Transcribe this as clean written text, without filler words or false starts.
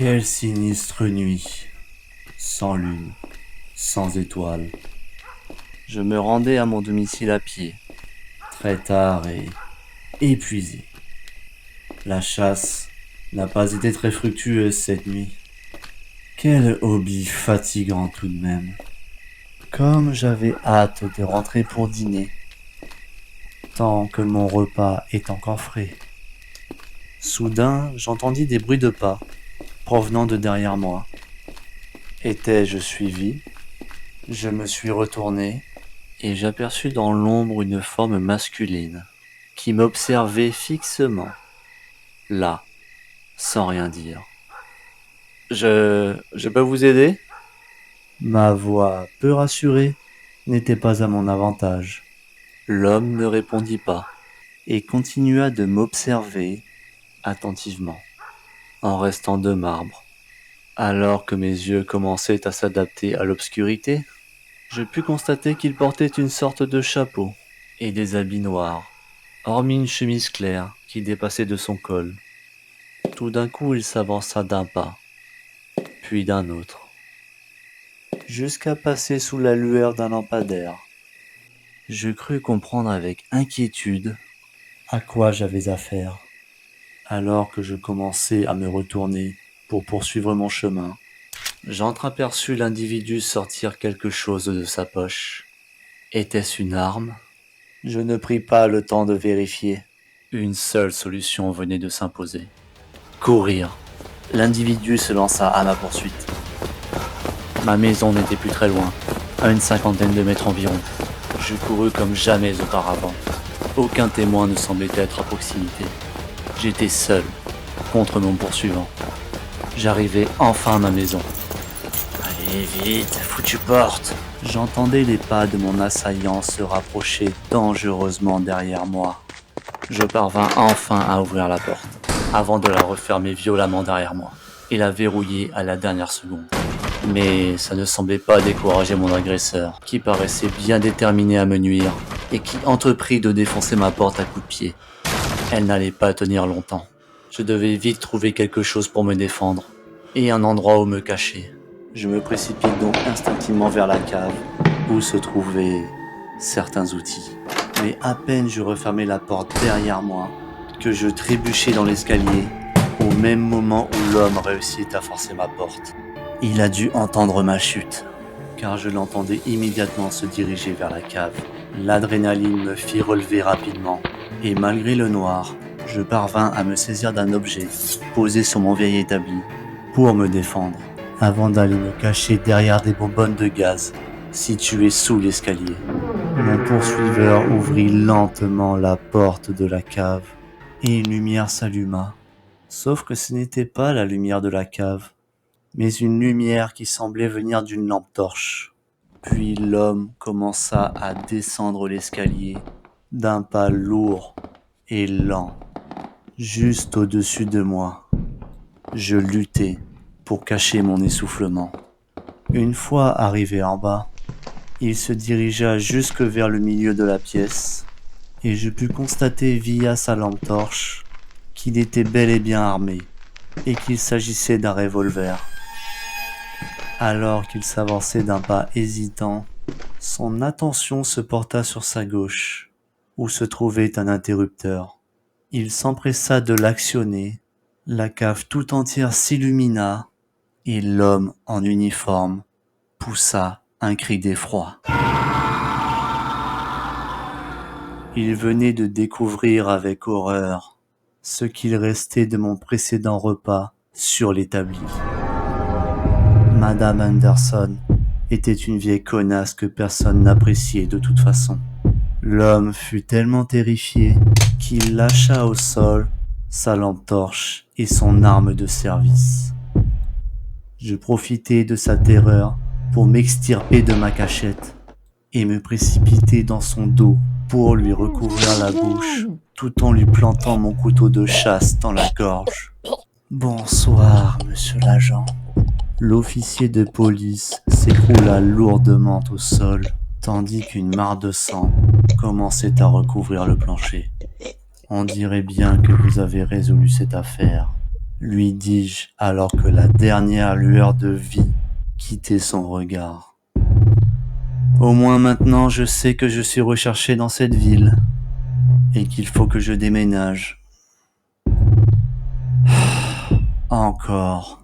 Quelle sinistre nuit, sans lune, sans étoiles. Je me rendais à mon domicile à pied. Très tard et épuisé. La chasse n'a pas été très fructueuse cette nuit. Quel hobby fatigant tout de même. Comme j'avais hâte de rentrer pour dîner, tant que mon repas est encore frais. Soudain, j'entendis des bruits de pas provenant de derrière moi. Étais-je suivi? Je me suis retourné Et j'aperçus dans l'ombre une forme masculine qui m'observait fixement, là, sans rien dire. Je peux vous aider? Ma voix peu rassurée n'était pas à mon avantage. L'homme ne répondit pas et continua de m'observer attentivement, en restant de marbre. Alors que mes yeux commençaient à s'adapter à l'obscurité, je pus constater qu'il portait une sorte de chapeau et des habits noirs, hormis une chemise claire qui dépassait de son col. Tout d'un coup, il s'avança d'un pas, puis d'un autre, jusqu'à passer sous la lueur d'un lampadaire. Je crus comprendre avec inquiétude À quoi j'avais affaire? Alors que je commençais à me retourner pour poursuivre mon chemin, j'entreaperçus l'individu sortir quelque chose de sa poche. Était-ce une arme? je ne pris pas le temps de vérifier. Une seule solution venait de s'imposer. Courir. L'individu se lança à ma poursuite. Ma maison n'était plus très loin, à une cinquantaine de mètres environ. Je courus comme jamais auparavant. Aucun témoin ne semblait être à proximité. J'étais seul, contre mon poursuivant. J'arrivais enfin à ma maison. Allez vite, foutue porte! J'entendais les pas de mon assaillant se rapprocher dangereusement derrière moi. Je parvins enfin à ouvrir la porte, avant de la refermer violemment derrière moi, et la verrouiller à la dernière seconde. Mais ça ne semblait pas décourager mon agresseur, qui paraissait bien déterminé à me nuire, et qui entreprit de défoncer ma porte à coups de pied. Elle n'allait pas tenir longtemps. Je devais vite trouver quelque chose pour me défendre, et un endroit où me cacher. Je me précipite donc instinctivement vers la cave, où se trouvaient certains outils. Mais à peine je refermais la porte derrière moi, que je trébuchais dans l'escalier, au même moment où l'homme réussit à forcer ma porte. Il a dû entendre ma chute, car je l'entendais immédiatement se diriger vers la cave. L'adrénaline me fit relever rapidement, et malgré le noir, je parvins à me saisir d'un objet posé sur mon vieil établi pour me défendre, avant d'aller me cacher derrière des bonbonnes de gaz situées sous l'escalier. Mon poursuiveur ouvrit lentement la porte de la cave, et une lumière s'alluma. Sauf que ce n'était pas la lumière de la cave, mais une lumière qui semblait venir d'une lampe torche. Puis l'homme commença à descendre l'escalier d'un pas lourd et lent, juste au-dessus de moi. Je luttais pour cacher mon essoufflement. Une fois arrivé en bas, il se dirigea jusque vers le milieu de la pièce, et je pus constater via sa lampe torche qu'il était bel et bien armé, et qu'il s'agissait d'un revolver. Alors qu'il s'avançait d'un pas hésitant, son attention se porta sur sa gauche, où se trouvait un interrupteur. Il s'empressa de l'actionner, la cave tout entière s'illumina, et l'homme en uniforme poussa un cri d'effroi. Il venait de découvrir avec horreur ce qu'il restait de mon précédent repas sur l'établi. Madame Anderson était une vieille connasse que personne n'appréciait de toute façon. L'homme fut tellement terrifié qu'il lâcha au sol sa lampe torche et son arme de service. Je profitai de sa terreur pour m'extirper de ma cachette et me précipiter dans son dos pour lui recouvrir la bouche tout en lui plantant mon couteau de chasse dans la gorge. Bonsoir, monsieur l'agent. L'officier de police s'écroula lourdement au sol, tandis qu'une mare de sang commençait à recouvrir le plancher. On dirait bien que vous avez résolu cette affaire, lui dis-je alors que la dernière lueur de vie quittait son regard. Au moins maintenant je sais que je suis recherché dans cette ville et qu'il faut que je déménage. Encore.